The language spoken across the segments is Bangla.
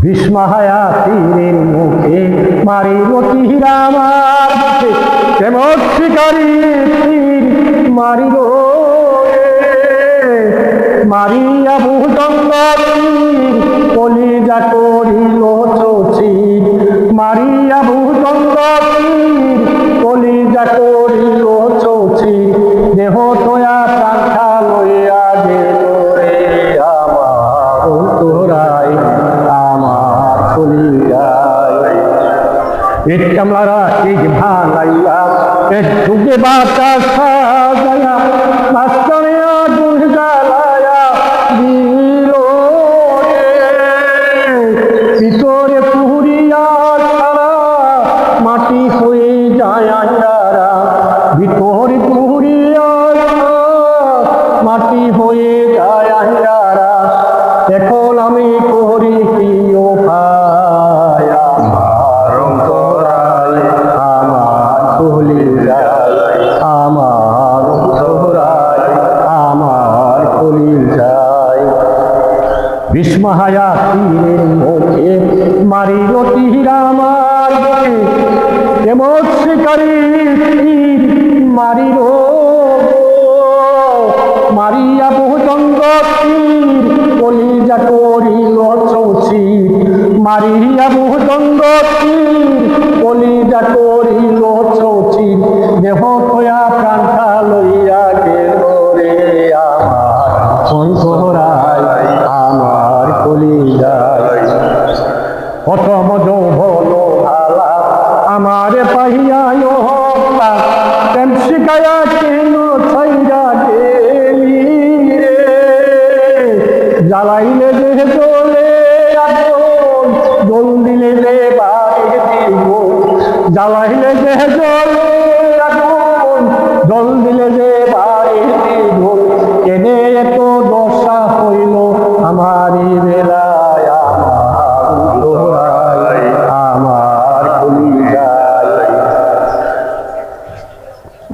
বিস্মহায়া তীরের মুখে মারিব তীর আমার বুকে, কেমন শিকারী তীর মারিল মারিয়া ভূদণ্ড তীর কলিজা করিল চৌচির, মারিয়া ভূদণ্ড তীর কলিজা করিল চৌচির, দেহ তোয়া প্রাণা লইয়া গেল রে আমার অন্তরায় আমার কলিজায়। পেট কামলারা ঠিক ভালাইয়া পেট ঢুকে বাতাস সাজায়া মাঝখানে আগুন জ্বালায়া দিল ভিতরে পুরিয়া ছাড়া মাটি হয়ে যায় আন্ডারা, ভিতরে পুরিয়া মাটি হয়ে যায় আন্ডারা, এখন আমি করি কি উপায় আমার অন্তরায় আমার কলিজায়, আমার অন্তরায় আমার কলিজায়। বিস্মহায়া তীরের মুখে মারিল তীর আমার বুকে, কেমন শিকারী তীর মারিল মারিয়া ভূদণ্ড তীর কলিজা করিল চৌচির, মারিয়া ভূদণ্ড তীর কলিজা করিল চৌচির, দেহ তোয়া প্রাণা লইয়া গেল রে আমার অন্তরায় আমার কলিজায়। প্রথম যৌবন ভালা আমারে পাহিয়ায় হলা, প্রেম শিখায়া কেন ছাইরা গেলি রে, জ্বালাইলে যে জ্বলে আগুন জল দিলে যে বাড়ি দিব, জ্বালাইলে যে জ্বলে আগুন জল দিলে যে বাড়ি দিব, কেনে এত দশা হইল আমারই বেলায় আমার অন্তরায় আমার কলিজায়।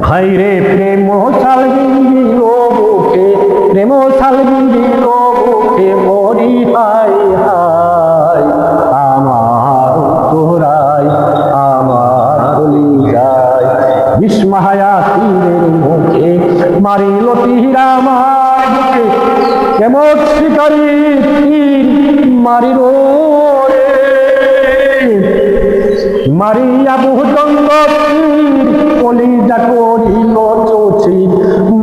ভাইরে প্রেম ছাল বিন্দিল বুকে, প্রেম ছাল বিন্দিল বুকে মরি হাই হাই আমার অন্তরায় আমার কলিজায়। বিস্মহায়া তীরের মুখে মারিল তীর আমার বুকে, কেমন শিকারী তীর মারিল মারিয়া ভূদণ্ড তীর কলিজা করিল চৌচির,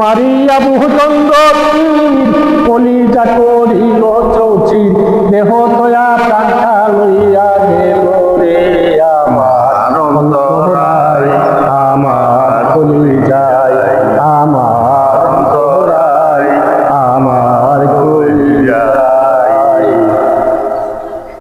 মারিয়া ভূদণ্ড তীর কলিজা করিল